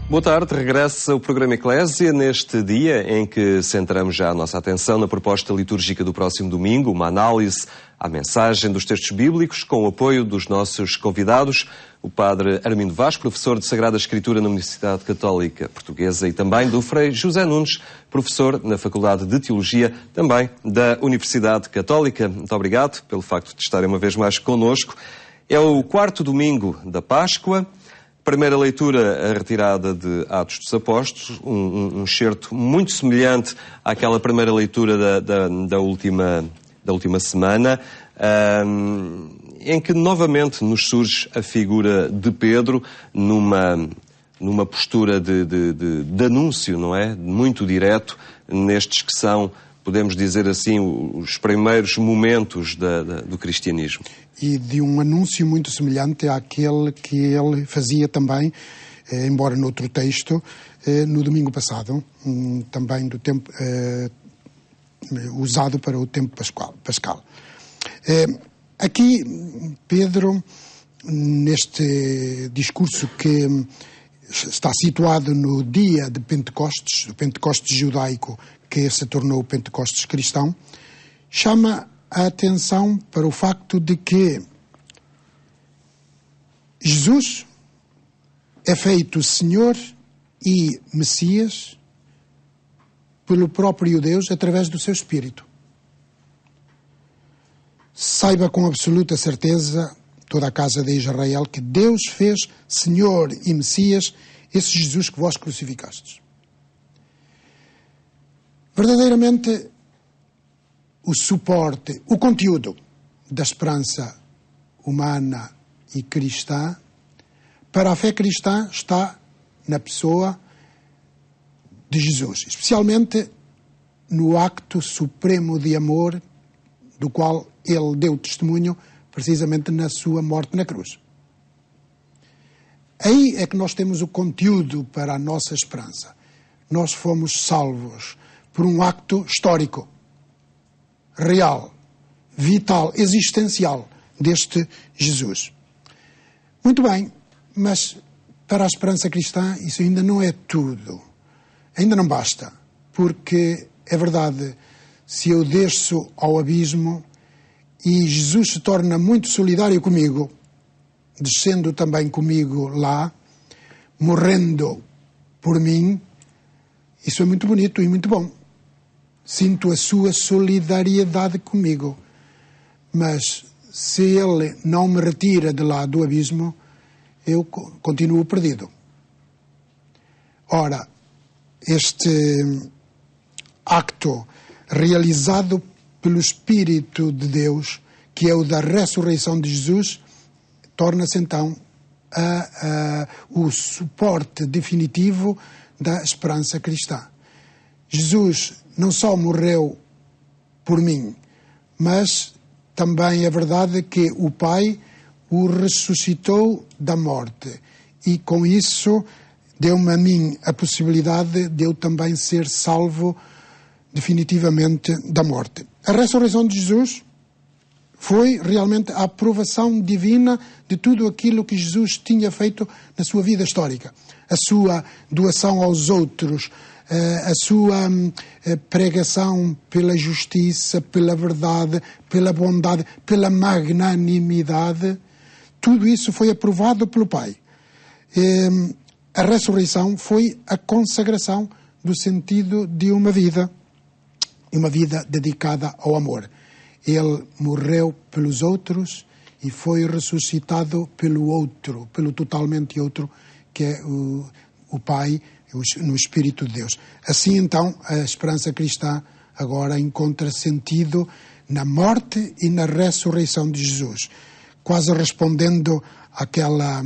Boa tarde, regressa o programa Eclésia neste dia em que centramos já a nossa atenção na proposta litúrgica do próximo domingo, uma análise à mensagem dos textos bíblicos com o apoio dos nossos convidados, o padre Armindo Vaz, professor de Sagrada Escritura na Universidade Católica Portuguesa, e também do Frei José Nunes, professor na Faculdade de Teologia, também da Universidade Católica. Muito obrigado pelo facto de estarem uma vez mais connosco. É o quarto domingo da Páscoa. Primeira leitura, a retirada de Atos dos Apóstolos, um excerto muito semelhante àquela primeira leitura da última semana, em que novamente nos surge a figura de Pedro numa postura de anúncio, não é? Muito direto, nestes que são, podemos dizer assim, os primeiros momentos do cristianismo. E de um anúncio muito semelhante àquele que ele fazia também, embora noutro texto, no domingo passado, também do tempo usado para o tempo pascal. Aqui, Pedro, neste discurso que está situado no dia de Pentecostes, o Pentecostes judaico que se tornou o Pentecostes cristão, chama a atenção para o facto de que Jesus é feito Senhor e Messias pelo próprio Deus através do seu Espírito. Saiba com absoluta certeza, toda a casa de Israel, que Deus fez Senhor e Messias esse Jesus que vós crucificastes. Verdadeiramente, o suporte, o conteúdo da esperança humana e cristã, para a fé cristã, está na pessoa de Jesus, especialmente no acto supremo de amor do qual ele deu testemunho precisamente na sua morte na cruz. Aí é que nós temos o conteúdo para a nossa esperança. Nós fomos salvos por um acto histórico, real, vital, existencial deste Jesus. Muito bem, mas para a esperança cristã isso ainda não é tudo. Ainda não basta, porque é verdade, se eu desço ao abismo e Jesus se torna muito solidário comigo, descendo também comigo lá, morrendo por mim, isso é muito bonito e muito bom. Sinto a sua solidariedade comigo. Mas se ele não me retira de lá do abismo, eu continuo perdido. Ora, este acto realizado pelo Espírito de Deus, que é o da ressurreição de Jesus, torna-se então o suporte definitivo da esperança cristã. Jesus não só morreu por mim, mas também é verdade que o Pai o ressuscitou da morte e com isso deu-me a mim a possibilidade de eu também ser salvo definitivamente da morte. A ressurreição de Jesus foi realmente a aprovação divina de tudo aquilo que Jesus tinha feito na sua vida histórica. A sua doação aos outros, a sua pregação pela justiça, pela verdade, pela bondade, pela magnanimidade, tudo isso foi aprovado pelo Pai. A ressurreição foi a consagração do sentido de uma vida dedicada ao amor. Ele morreu pelos outros e foi ressuscitado pelo outro, pelo totalmente outro, que é o Pai, no Espírito de Deus. Assim, então, a esperança cristã agora encontra sentido na morte e na ressurreição de Jesus, quase respondendo àquela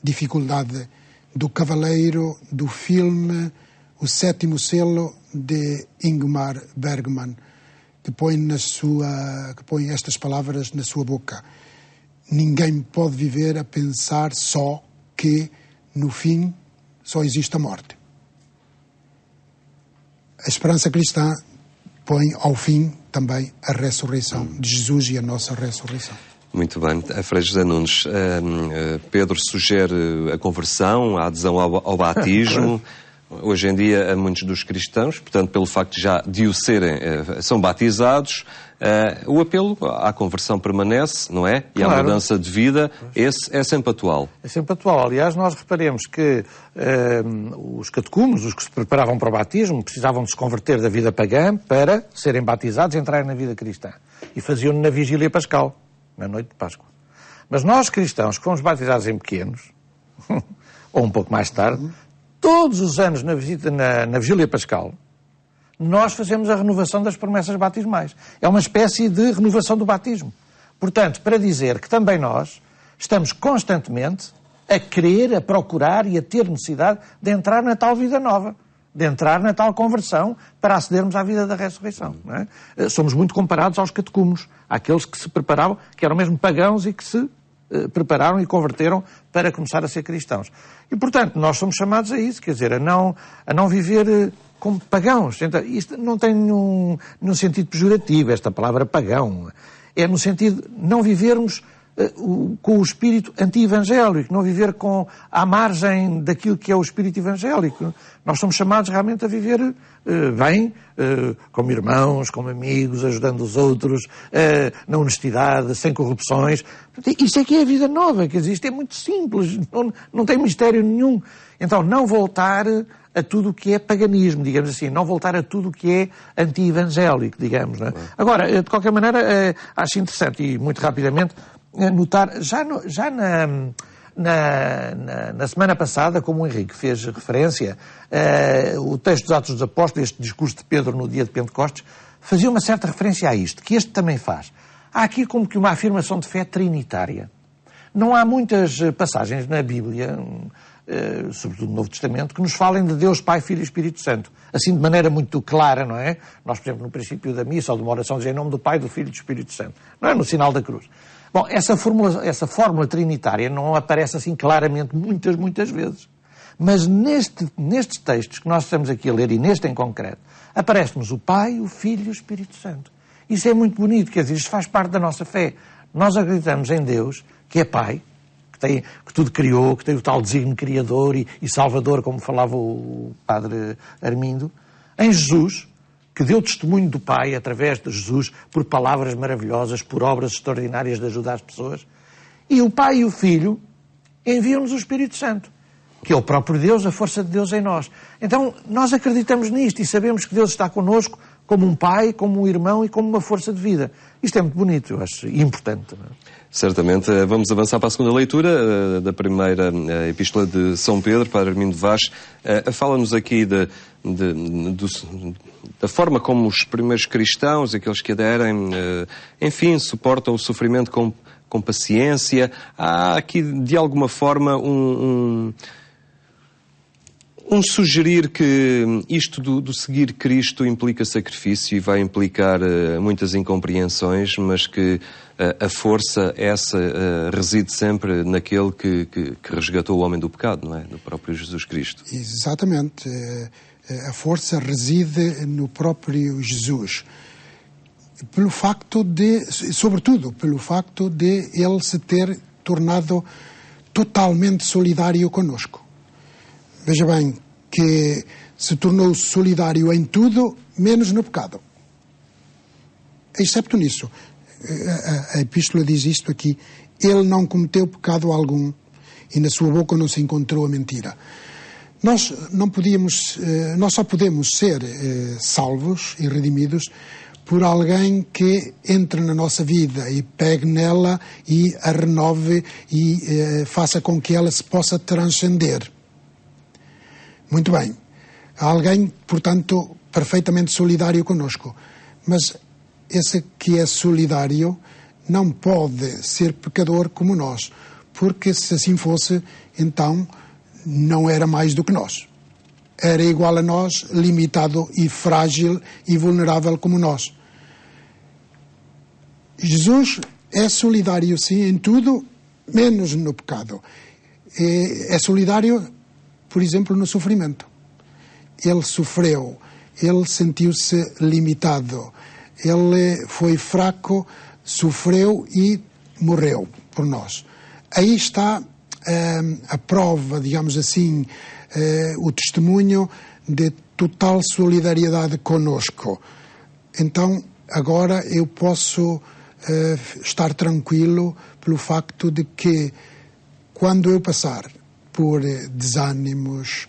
dificuldade do cavaleiro do filme O Sétimo Selo, de Ingmar Bergman, que põe estas palavras na sua boca. Ninguém pode viver a pensar só que no fim só existe a morte. A esperança cristã põe ao fim também a ressurreição de Jesus e a nossa ressurreição. Muito bem. Frei José Nunes, Pedro sugere a conversão, a adesão ao batismo. Hoje em dia, muitos dos cristãos, portanto, pelo facto de o serem, são batizados, o apelo à conversão permanece, não é? E à mudança de vida, esse é sempre atual. É sempre atual. Aliás, nós reparemos que os catecúmenos, os que se preparavam para o batismo, precisavam de se converter da vida pagã para serem batizados e entrarem na vida cristã. E faziam-no na vigília pascal, na noite de Páscoa. Mas nós, cristãos, que fomos batizados em pequenos, ou um pouco mais tarde, todos os anos na vigília pascal, nós fazemos a renovação das promessas batismais. É uma espécie de renovação do batismo. Portanto, para dizer que também nós estamos constantemente a querer, a procurar e a ter necessidade de entrar na tal vida nova, de entrar na tal conversão para acedermos à vida da ressurreição. Não é? Somos muito comparados aos catecúmenos, àqueles que se preparavam, que eram mesmo pagãos e que se prepararam e converteram para começar a ser cristãos. E, portanto, nós somos chamados a isso, quer dizer, a não viver como pagãos. Então, isto não tem nenhum sentido pejorativo, esta palavra pagão. É no sentido de não vivermos com o espírito anti-evangélico, não viver à margem daquilo que é o espírito evangélico. Nós somos chamados realmente a viver bem, como irmãos, como amigos, ajudando os outros, na honestidade, sem corrupções. Isto é que é a vida nova, quer dizer, isto é muito simples, não tem mistério nenhum. Então, não voltar a tudo o que é paganismo, digamos assim, não voltar a tudo o que é anti-evangélico, digamos. Não é? Agora, de qualquer maneira, acho interessante e muito rapidamente notar, já na semana passada, como o Henrique fez referência, o texto dos Atos dos Apóstolos, este discurso de Pedro no dia de Pentecostes, fazia uma certa referência a isto, que este também faz. Há aqui como que uma afirmação de fé trinitária. Não há muitas passagens na Bíblia, sobretudo no Novo Testamento, que nos falem de Deus, Pai, Filho e Espírito Santo. Assim, de maneira muito clara, não é? Nós, por exemplo, no princípio da missa ou de uma oração, dizemos em nome do Pai, do Filho e do Espírito Santo. Não é? No sinal da cruz. Bom, essa fórmula trinitária não aparece assim claramente muitas vezes. Mas nestes textos que nós estamos aqui a ler, e neste em concreto, aparece-nos o Pai, o Filho e o Espírito Santo. Isso é muito bonito, quer dizer, isto faz parte da nossa fé. Nós acreditamos em Deus, que é Pai, que tudo criou, que tem o tal desígnio criador e salvador, como falava o padre Armindo, em Jesus, que deu testemunho do Pai através de Jesus, por palavras maravilhosas, por obras extraordinárias de ajudar as pessoas. E o Pai e o Filho enviam-nos o Espírito Santo, que é o próprio Deus, a força de Deus em nós. Então, nós acreditamos nisto e sabemos que Deus está connosco como um Pai, como um irmão e como uma força de vida. Isto é muito bonito, eu acho, e importante. Não é? Certamente. Vamos avançar para a segunda leitura da primeira epístola de São Pedro, Padre Armindo Vaz. Fala-nos aqui da forma como os primeiros cristãos, aqueles que aderem, enfim, suportam o sofrimento com paciência. Há aqui, de alguma forma, um sugerir que isto do seguir Cristo implica sacrifício e vai implicar muitas incompreensões, mas que a força essa reside sempre naquele que resgatou o homem do pecado, não é? No próprio Jesus Cristo. Exatamente. A força reside no próprio Jesus. Pelo facto sobretudo, pelo facto de ele se ter tornado totalmente solidário conosco. Veja bem, que se tornou solidário em tudo, menos no pecado. Excepto nisso. A epístola diz isto aqui. Ele não cometeu pecado algum e na sua boca não se encontrou a mentira. Nós só podemos ser salvos e redimidos por alguém que entre na nossa vida e pegue nela e a renove e faça com que ela se possa transcender. Muito bem. Há alguém, portanto, perfeitamente solidário conosco. Mas esse que é solidário não pode ser pecador como nós, porque se assim fosse, então não era mais do que nós. Era igual a nós, limitado e frágil e vulnerável como nós. Jesus é solidário, sim, em tudo, menos no pecado. É solidário, por exemplo, no sofrimento. Ele sofreu, ele sentiu-se limitado, ele foi fraco, sofreu e morreu por nós. Aí está a prova, digamos assim, o testemunho de total solidariedade conosco. Então, agora eu posso estar tranquilo pelo facto de que, quando eu passar por desânimos,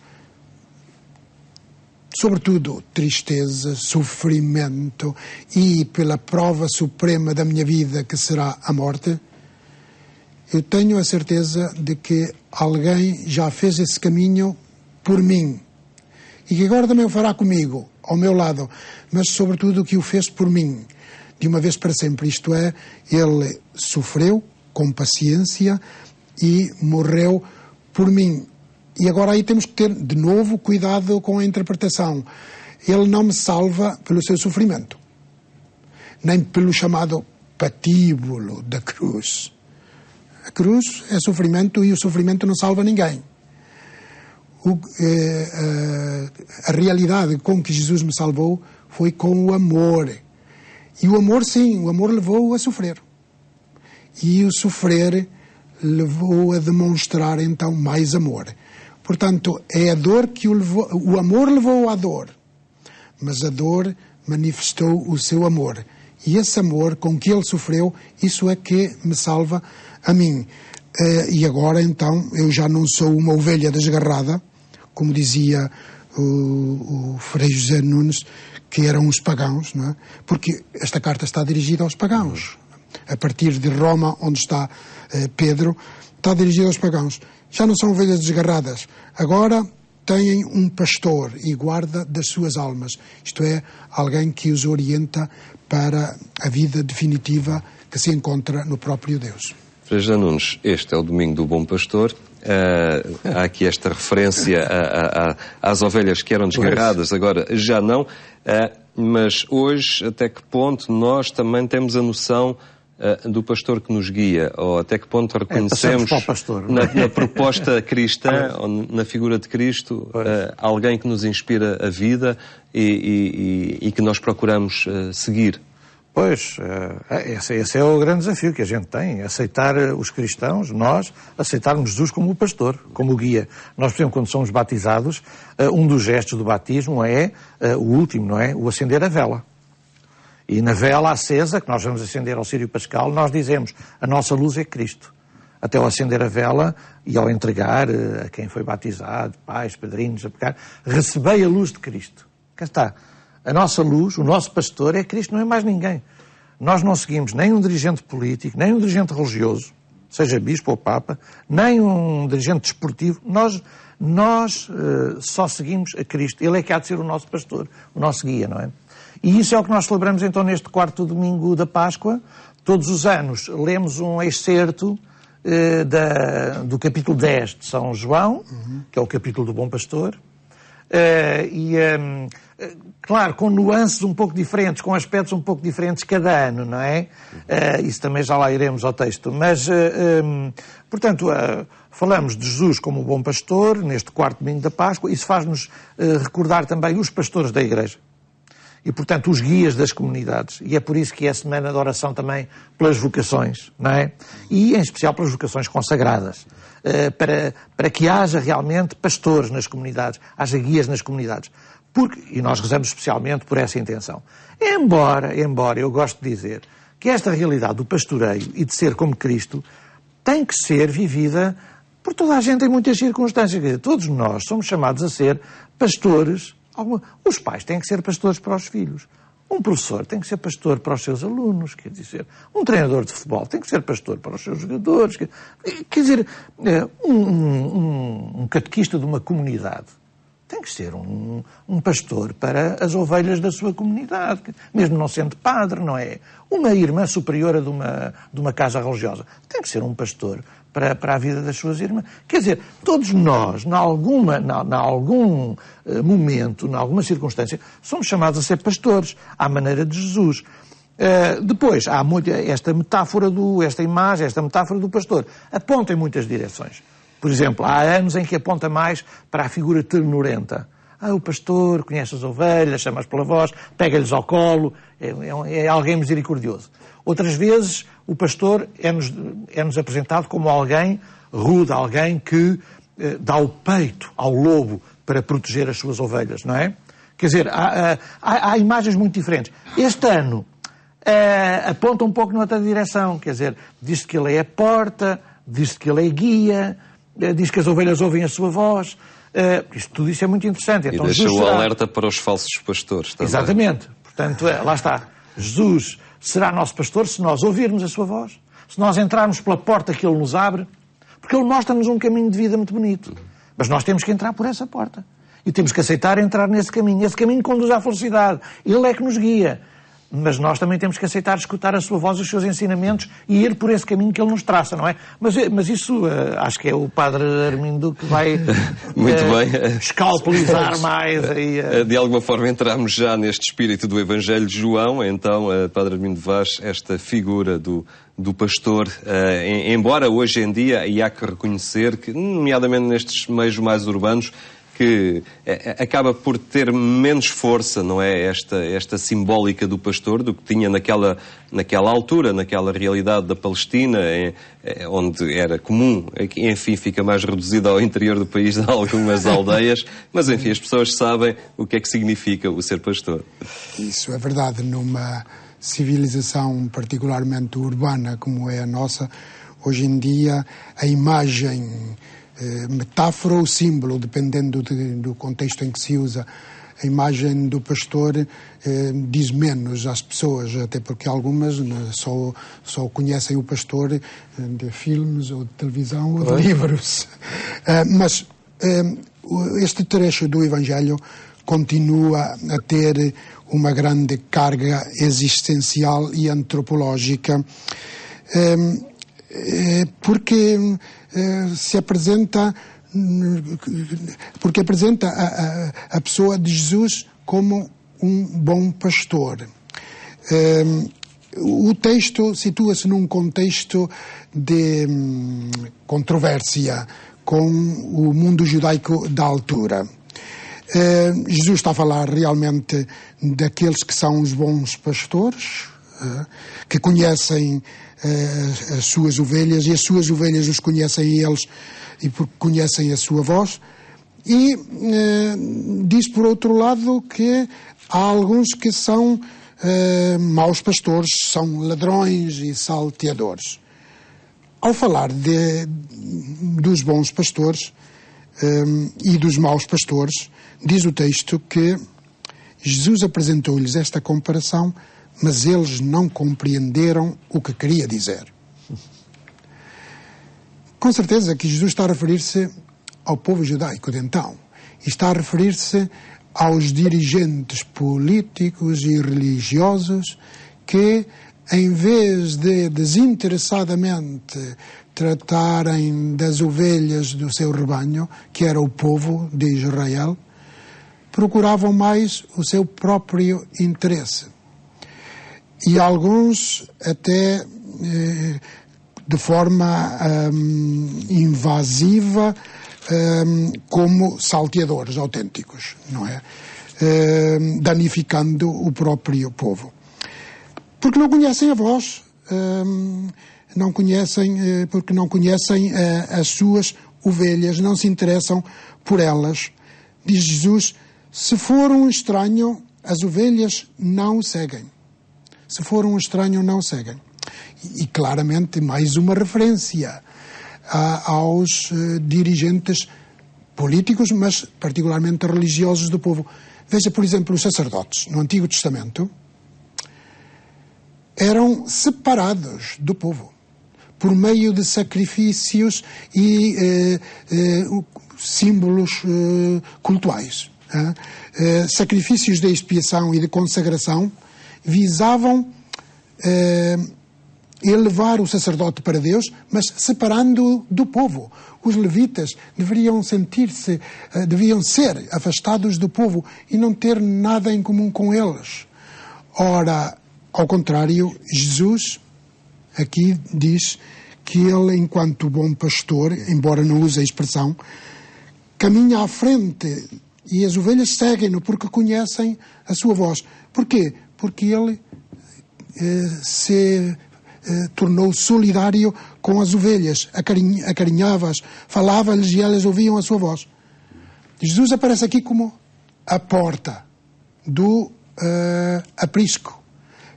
sobretudo tristeza, sofrimento e pela prova suprema da minha vida, que será a morte, eu tenho a certeza de que alguém já fez esse caminho por mim e que agora também o fará comigo, ao meu lado, mas sobretudo que o fez por mim, de uma vez para sempre. Isto é, ele sofreu com paciência e morreu por mim. E agora aí temos que ter, de novo, cuidado com a interpretação. Ele não me salva pelo seu sofrimento, nem pelo chamado patíbulo da cruz. A cruz é sofrimento e o sofrimento não salva ninguém. A realidade com que Jesus me salvou foi com o amor. E o amor, sim, o amor levou-o a sofrer. E o sofrer levou a demonstrar, então, mais amor. Portanto, é a dor que o levou, o amor levou à dor, mas a dor manifestou o seu amor. E esse amor com que ele sofreu, isso é que me salva a mim. E agora, então, eu já não sou uma ovelha desgarrada, como dizia o Frei José Nunes, que eram os pagãos, não é? Porque esta carta está dirigida aos pagãos. A partir de Roma, onde está Pedro, está dirigida aos pagãos. Já não são ovelhas desgarradas. Agora têm um pastor e guarda das suas almas. Isto é, alguém que os orienta para a vida definitiva que se encontra no próprio Deus. Frei José Nunes, este é o Domingo do Bom Pastor. Há aqui esta referência às ovelhas que eram desgarradas, agora já não. Mas hoje, até que ponto nós também temos a noção do pastor que nos guia, ou até que ponto reconhecemos na proposta cristã, ou na figura de Cristo, alguém que nos inspira a vida e que nós procuramos seguir? Pois, esse é o grande desafio que a gente tem, aceitar os cristãos, nós, aceitarmos Jesus como o pastor, como o guia. Nós, por exemplo, quando somos batizados, um dos gestos do batismo é, o último, não é? O acender a vela. E na vela acesa, que nós vamos acender ao Círio Pascal, nós dizemos, a nossa luz é Cristo. Até ao acender a vela e ao entregar a quem foi batizado, pais, padrinhos, a pecar, recebei a luz de Cristo. Cá está. A nossa luz, o nosso pastor é Cristo, não é mais ninguém. Nós não seguimos nem um dirigente político, nem um dirigente religioso, seja bispo ou papa, nem um dirigente desportivo. Nós só seguimos a Cristo. Ele é que há de ser o nosso pastor, o nosso guia, não é? E isso é o que nós celebramos então neste quarto domingo da Páscoa. Todos os anos lemos um excerto do capítulo 10 de São João, que é o capítulo do Bom Pastor. Claro, com nuances um pouco diferentes, com aspectos um pouco diferentes cada ano, não é? Isso também já lá iremos ao texto. Mas, portanto, falamos de Jesus como o bom pastor, neste quarto domingo da Páscoa. Isso faz-nos recordar também os pastores da Igreja. E, portanto, os guias das comunidades. E é por isso que é a semana de oração também pelas vocações, não é? E, em especial, pelas vocações consagradas. Para que haja realmente pastores nas comunidades, haja guias nas comunidades. E nós rezamos especialmente por essa intenção. Embora eu gosto de dizer que esta realidade do pastoreio e de ser como Cristo tem que ser vivida por toda a gente em muitas circunstâncias. Quer dizer, todos nós somos chamados a ser pastores. Os pais têm que ser pastores para os filhos. Um professor tem que ser pastor para os seus alunos, quer dizer, um treinador de futebol tem que ser pastor para os seus jogadores. Quer dizer, um catequista de uma comunidade tem que ser um pastor para as ovelhas da sua comunidade, mesmo não sendo padre, não é? Uma irmã superiora de uma casa religiosa tem que ser um pastor para a vida das suas irmãs. Quer dizer, todos nós, em algum momento, em alguma circunstância, somos chamados a ser pastores, à maneira de Jesus. Depois, há esta metáfora esta metáfora do pastor, aponta em muitas direções. Por exemplo, há anos em que aponta mais para a figura ternurenta. o pastor conhece as ovelhas, chama-as pela voz, pega-lhes ao colo, é alguém misericordioso. Outras vezes o pastor é-nos apresentado como alguém rude, alguém que dá o peito ao lobo para proteger as suas ovelhas, não é? Quer dizer, há imagens muito diferentes. Este ano aponta um pouco noutra direção, quer dizer, diz-se que ele é a porta, diz-se que ele é guia, diz que as ovelhas ouvem a sua voz. Tudo isso é muito interessante. Então, e deixa o alerta para os falsos pastores também. Exatamente. Portanto, lá está. Jesus será nosso pastor se nós ouvirmos a sua voz, se nós entrarmos pela porta que ele nos abre, porque ele mostra-nos um caminho de vida muito bonito. Mas nós temos que entrar por essa porta. E temos que aceitar entrar nesse caminho. Esse caminho conduz à felicidade. Ele é que nos guia. Mas nós também temos que aceitar escutar a sua voz, os seus ensinamentos e ir por esse caminho que ele nos traça, não é? Mas isso acho que é o padre Armindo que vai muito bem. Escalpelizar mais. De alguma forma entramos já neste espírito do Evangelho de João, então, padre Armindo Vaz, esta figura do pastor, embora hoje em dia, e há que reconhecer que, nomeadamente nestes meios mais urbanos, que acaba por ter menos força, não é? Esta simbólica do pastor do que tinha naquela altura, naquela realidade da Palestina, onde era comum. Enfim, fica mais reduzido ao interior do país de algumas aldeias, mas enfim, as pessoas sabem o que é que significa o ser pastor. Isso é verdade. Numa civilização particularmente urbana como é a nossa, hoje em dia a imagem, metáfora ou símbolo, dependendo do contexto em que se usa, a imagem do pastor diz menos às pessoas, até porque algumas só conhecem o pastor de filmes ou de televisão ou de livros. Mas este trecho do Evangelho continua a ter uma grande carga existencial e antropológica, porque se apresenta, a pessoa de Jesus como um bom pastor. O texto situa-se num contexto de controvérsia com o mundo judaico da altura. Jesus está a falar realmente daqueles que são os bons pastores, que conhecem as suas ovelhas e as suas ovelhas os conhecem eles e conhecem a sua voz, e diz por outro lado que há alguns que são maus pastores, são ladrões e salteadores. Ao falar dos bons pastores e dos maus pastores, diz o texto que Jesus apresentou-lhes esta comparação, mas eles não compreenderam o que queria dizer. Com certeza que Jesus está a referir-se ao povo judaico de então. E está a referir-se aos dirigentes políticos e religiosos que, em vez de desinteressadamente tratarem das ovelhas do seu rebanho, que era o povo de Israel, procuravam mais o seu próprio interesse. E alguns até de forma invasiva, como salteadores autênticos, não é? Danificando o próprio povo. Porque não conhecem a voz, porque não conhecem as suas ovelhas, não se interessam por elas. Diz Jesus, se for um estranho, as ovelhas não o seguem. Se for um estranho, não o seguem. E claramente mais uma referência aos dirigentes políticos, mas particularmente religiosos do povo. Veja, por exemplo, os sacerdotes no Antigo Testamento eram separados do povo por meio de sacrifícios e símbolos cultuais. Sacrifícios de expiação e de consagração visavam elevar o sacerdote para Deus, mas separando-o do povo. Os levitas deviam ser afastados do povo e não ter nada em comum com eles. Ora, ao contrário, Jesus aqui diz que ele, enquanto bom pastor, embora não use a expressão, caminha à frente E as ovelhas seguem-no porque conhecem a sua voz. Porquê? Porque ele se tornou solidário com as ovelhas, acarinhava-as, falava-lhes e elas ouviam a sua voz. Jesus aparece aqui como a porta do aprisco,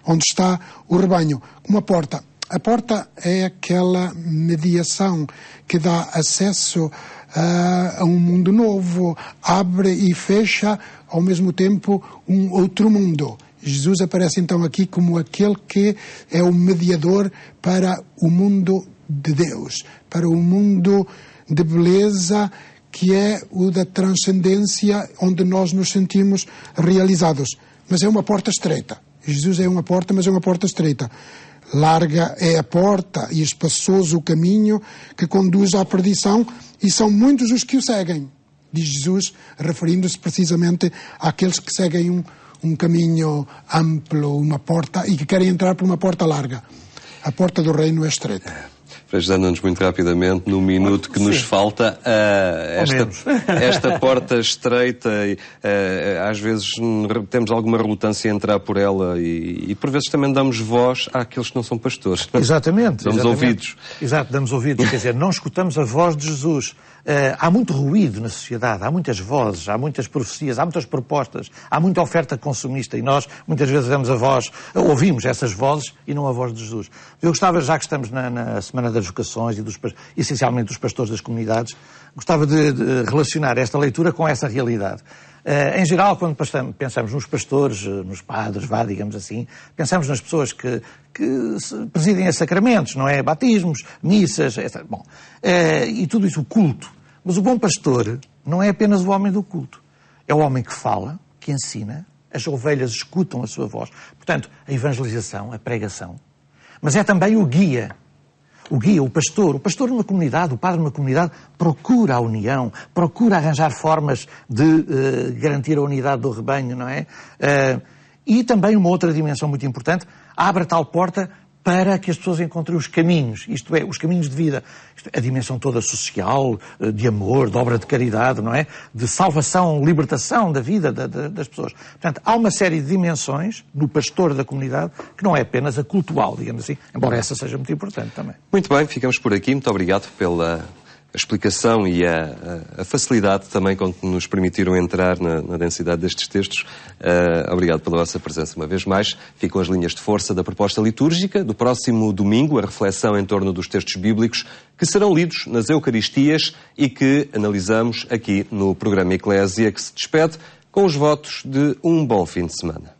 onde está o rebanho, como a porta. A porta é aquela mediação que dá acesso a um mundo novo, abre e fecha ao mesmo tempo um outro mundo. Jesus aparece então aqui como aquele que é o mediador para o mundo de Deus, para o mundo de beleza que é o da transcendência, onde nós nos sentimos realizados. Mas é uma porta estreita. Jesus é uma porta, mas é uma porta estreita. Larga é a porta e espaçoso o caminho que conduz à perdição, e são muitos os que o seguem, diz Jesus, referindo-se precisamente àqueles que seguem um caminho amplo, uma porta, e que querem entrar por uma porta larga. A porta do reino é estreita. Frei-nos muito rapidamente, no minuto que nos falta, esta porta estreita, às vezes temos alguma relutância em entrar por ela e por vezes também damos voz àqueles que não são pastores. Exatamente. Damos ouvidos. Exato, damos ouvidos, quer dizer, não escutamos a voz de Jesus. Há muito ruído na sociedade, há muitas vozes, há muitas profecias, há muitas propostas, há muita oferta consumista e nós muitas vezes damos a voz, ouvimos essas vozes e não a voz de Jesus. Eu gostava, já que estamos na Semana das Vocações e essencialmente dos pastores das comunidades, gostava de relacionar esta leitura com essa realidade. Em geral, quando pensamos nos pastores, nos padres, digamos assim, pensamos nas pessoas que presidem a sacramentos, não é? Batismos, missas, etc. Bom, e tudo isso, o culto. Mas o bom pastor não é apenas o homem do culto. É o homem que fala, que ensina, as ovelhas escutam a sua voz. Portanto, a evangelização, a pregação. Mas é também o guia. O guia, o pastor numa comunidade, o padre numa comunidade, procura a união, procura arranjar formas de garantir a unidade do rebanho, não é? E também uma outra dimensão muito importante, abre a tal porta para que as pessoas encontrem os caminhos, isto é, os caminhos de vida. A dimensão toda social, de amor, de obra de caridade, não é? De salvação, libertação da vida das pessoas. Portanto, há uma série de dimensões no pastor da comunidade que não é apenas a cultual, digamos assim, embora essa seja muito importante também. Muito bem, ficamos por aqui. Muito obrigado pela explicação e a facilidade também com que nos permitiram entrar na densidade destes textos. Obrigado pela vossa presença uma vez mais. Ficam as linhas de força da proposta litúrgica do próximo domingo, a reflexão em torno dos textos bíblicos que serão lidos nas Eucaristias e que analisamos aqui no programa Eclésia, que se despede com os votos de um bom fim de semana.